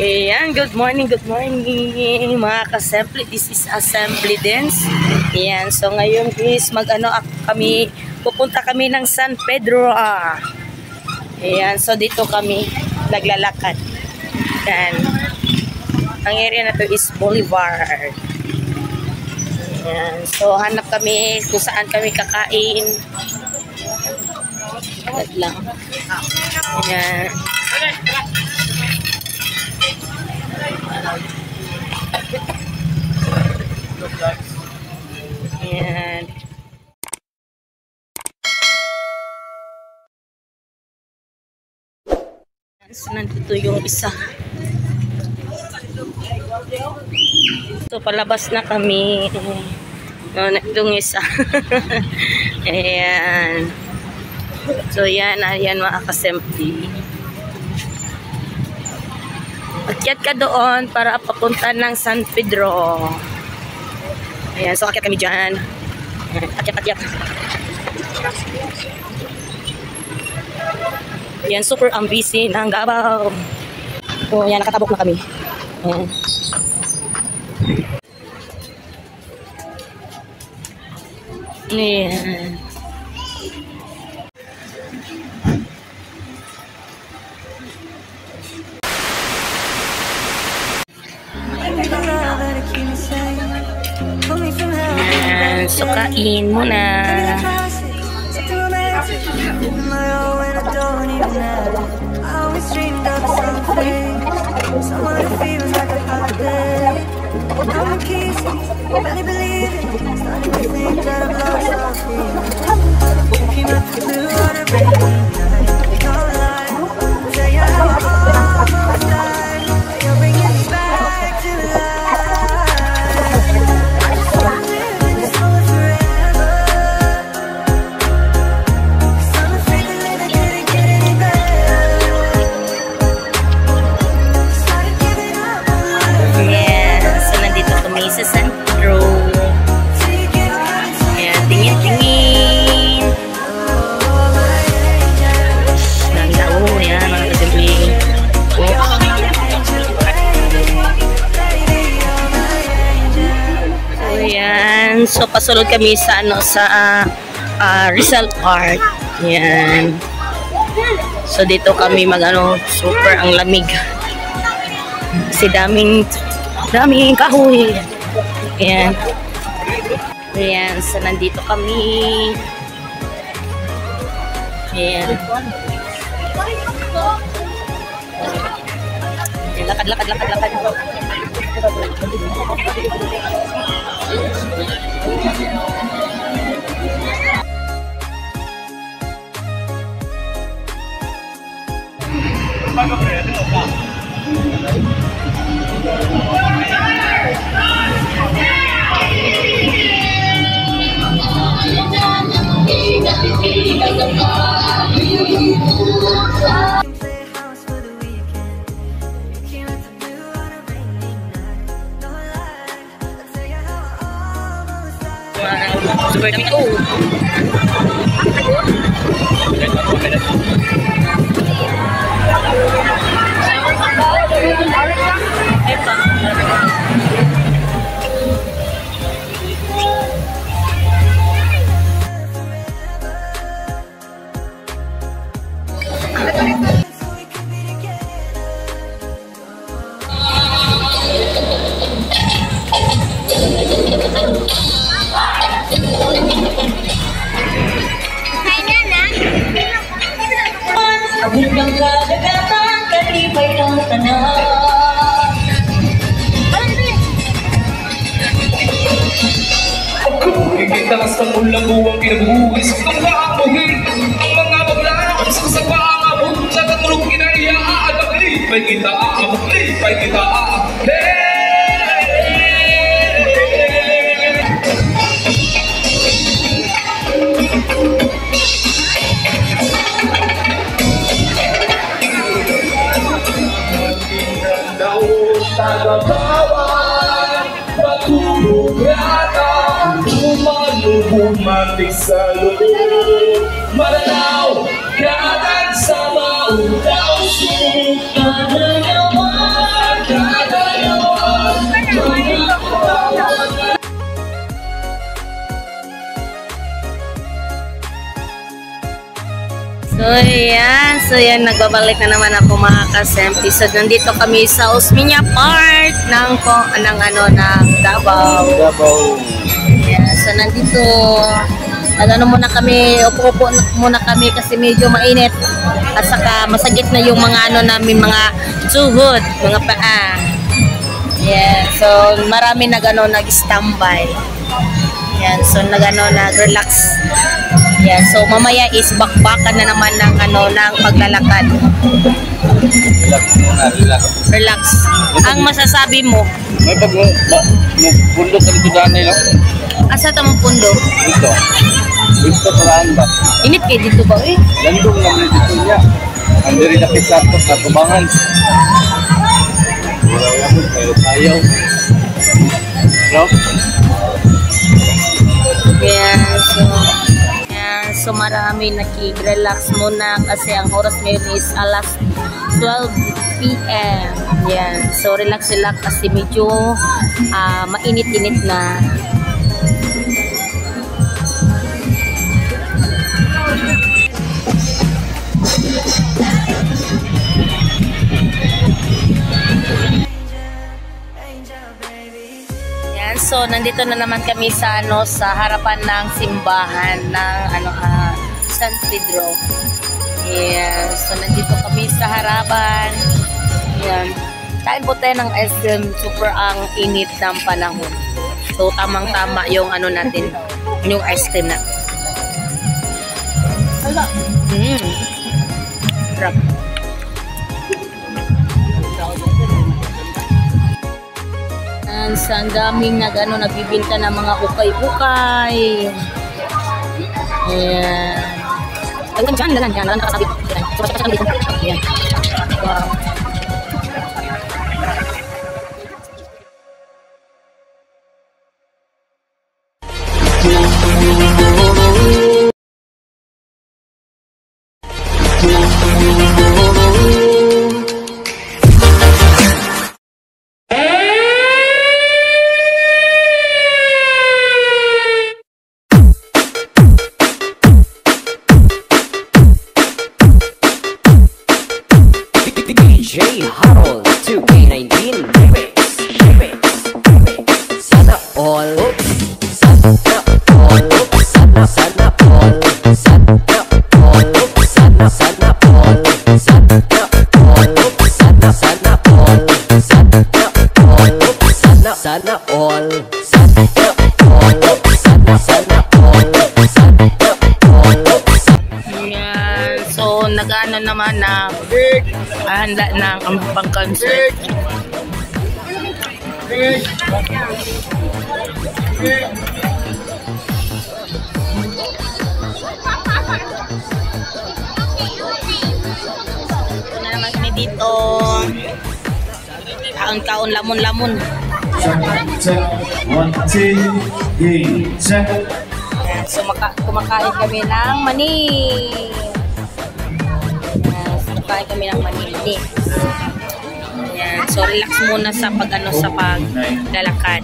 Ayan, good morning mga ka-assembly. This is assembly dance. Ayan, so ngayon is pupunta kami ng San Pedro. Ayan, so dito kami naglalakad. Dan ang area na to is Boulevard. Ayan, so hanap kami kung saan kami kakain. Agad lang. Ayan. Ayan. So, nandito yung isa. So, palabas na kami. No, itong isa. Ayan. So, yan mga kasempli. Akyat ka doon para papunta ng San Pedro. Ayan, so akyat kami dyan. Akyat. Ayan, super ang busy ng Gabaw. So, ayan, nakatabok na kami. Ayan. Ayan. Ayan, so kain muna. So pasulod kami sa Rizal Park. Yan. So dito kami super ang lamig. Kasi daming kahoy. Yan. Yan, so nandito kami. Yan. Lakad. Super dami ko. Hanggang kadagatan, kalipay ng tanan. Pagkakitalas ng ulang buwang kinabuhi sa pangkaamuhin. Ang mga baglaan sa kasabang abot sa katulong kinaiaan. Kalipay kita tagabawan, patulog yata, umalubumatik sa loob. Malalaw, katag sa mautaw, suka na naman. yan, nagbabalik na naman ako mga kasempli. So, nandito kami sa Osmeña Park ng Davao. Yeah, so, nandito, muna kami, upo muna kami kasi medyo mainit. At saka, masagit na yung mga namin, mga tuhod, mga paa. Yeah, so, marami nag-standby. Yan, so, nag-relax. Yan, so mamaya is bakbakan na naman ng ng paglalakad. Relax. Ang masasabi mo? May pundok ka dito daan nila. Asa ta mo pundo? Dito. Dito paraan ba? Init kay dito ba eh? Landong naman dito niya. Ang diri na pisato sa tubangan. Ayaw. No? So marami nakig-relax muna kasi ang oras ngayon is alas 12 PM. Yan. So relax kasi medyo mainit-init na. So, nandito na naman kami sa sa harapan ng simbahan ng San Pedro. Yeah. So, nandito kami sa harapan. Yan. Kain po tayo ng ice cream. Super ang init ng panahon. So, tamang-tama yung natin, yung ice cream natin. Sarap. Ang daming nagbibinta ng mga ukay-ukay. Ayan. Ay, dyan, lalan nakasabit. Ayan. Wow. DJ Harold 2K19 Remix Sana all Sana all Sana all Sana all Sana all Sana all Sana all Sana all Sana all So, nag-ano naman na handa ng ang concert. Ito na naman kami dito. Kaon-kaon, lamon-lamon. Check, 1, 2, game, check. So, kumakain kami ng mani. Kumakain kami ng mani. Ayan. So, relax muna sa paglalakad.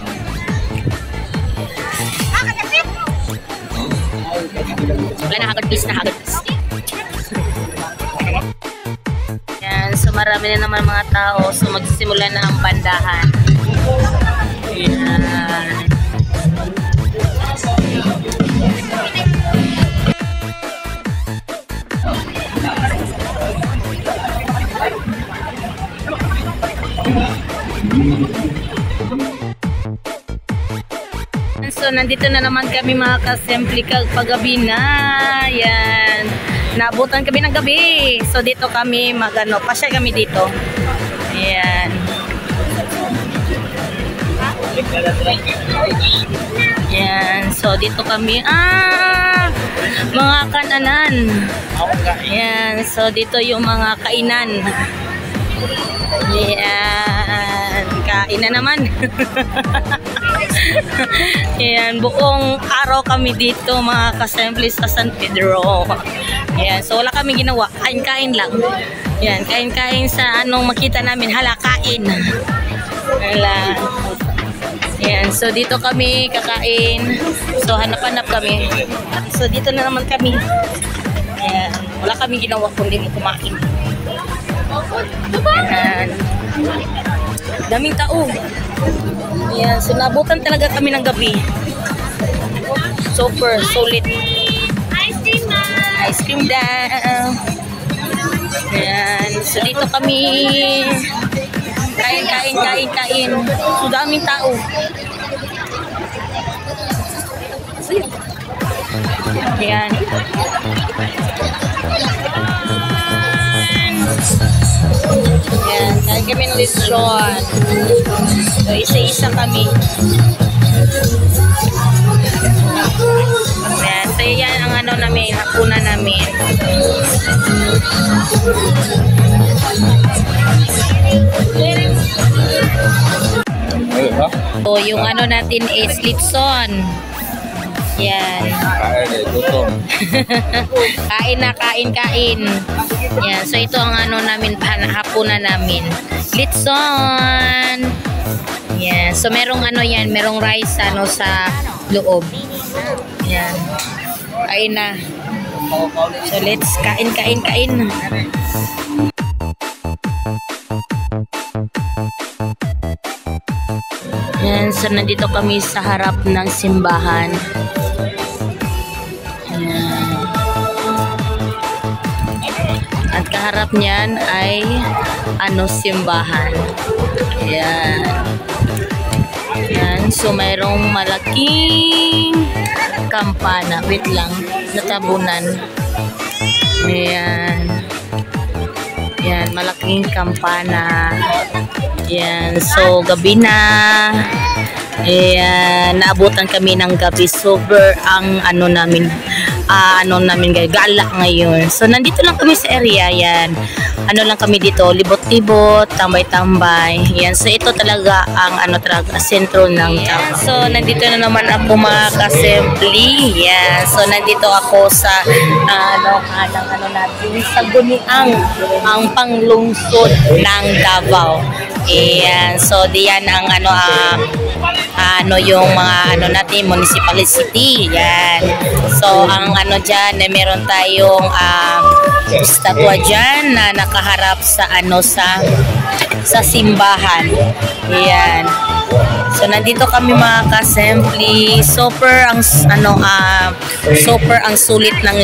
Wala na hagad bis. Ayan. So, marami na naman mga tao. So, magsisimula na ang bandahan. Ayan. So, nandito na naman kami mga kasempli paggabi na. Yan. Naabutan kami ng gabi. So, dito kami pasya kami dito. Yan. Yan. So, dito kami. Mga kananan. Yan. So, dito yung mga kainan. Yan. Kain na naman. Yan. Buong araw kami dito mga kasempli sa San Pedro. Yan. So, wala kami ginawa. Kain-kain lang. Yan. Kain-kain sa makita namin. Hala, kain. Hala. Yan. So, dito kami kakain. So, hanap-hanap kami. So, dito na naman kami. Ayan. Wala kami ginawa kundi kumain. Ayan. Daming tao. Ayan. So, nabutan talaga kami ng gabi. Super solid. Ice cream daw. Ayan. So, dito kami kain. So, daming tao. Ayan. Ayan. Kain kami ng lechon. So, isa-isa kami. Ayan. So, yan ang ano namin, hapunan namin. So, yung ano natin is lechon. Yan. Kain na, kain. Yan. So, ito ang ano namin, hapunan namin. Lechon. Yan. So, merong ano yan, merong rice ano sa loob. Yan. Kain na. So, let's kain. Yan. So, nandito kami sa harap ng simbahan. Yan. At kaharap niyan ay simbahan. Yan. Yan. So, mayroong malaking kampana. Wait lang. Natabunan. Ayan. Yan. Malaking kampana. Yan. So, gabi na. Ayan. Naabutan kami ng gabi. Super ang namin gala ngayon. So, nandito lang kami sa area. Yan. Ano lang kami dito, libot-libot, tambay-tambay. Yan. So, ito talaga ang talaga sentro ng Davao. So, nandito na naman ako mga ka-assembly. Yan. So, nandito ako sa natin sa Guniang, ang panglungsod ng Davao. Ayan. So, diyan ang yung mga natin, municipality. Yan. So, ang dyan, meron tayong estatwa dyan na nakaharap sa sa simbahan. Ayan. So, nandito kami mga ka-assembly. Super ang sulit ng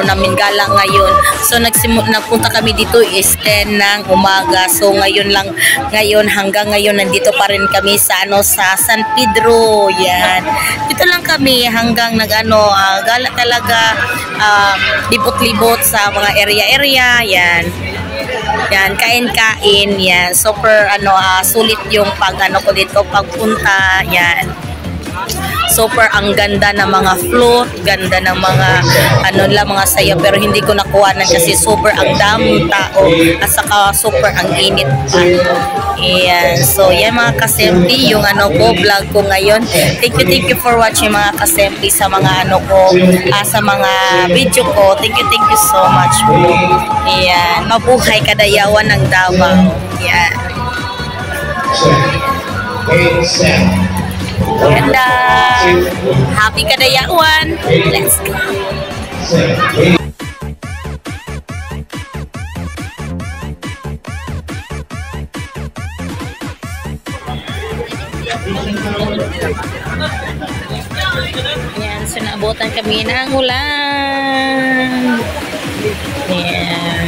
namin gala ngayon. So, nagpunta kami dito is 10 ng umaga. So, ngayon hanggang ngayon nandito pa rin kami sa sa San Pedro. Yan. Dito lang kami hanggang gala talaga, libot-libot sa mga area. Yan. Yan, kain. Yan, super sulit yung ko dito pagpunta. Yan. Super ang ganda ng mga float, ganda ng mga mga sayo, pero hindi ko nakuhanan kasi super ang daming tao at saka super ang init pa. Ayan. So, yan mga ka-assembly, yung vlog ko ngayon. Thank you for watching mga ka-assembly sa mga sa mga video ko. Thank you so much po. Ayan. Mabuhay Kadayawan ng Davao. Ayan. Ganda. Happy Kadayawan. Let's go. Ayan, so naabutan kami ng ulan. Ayan.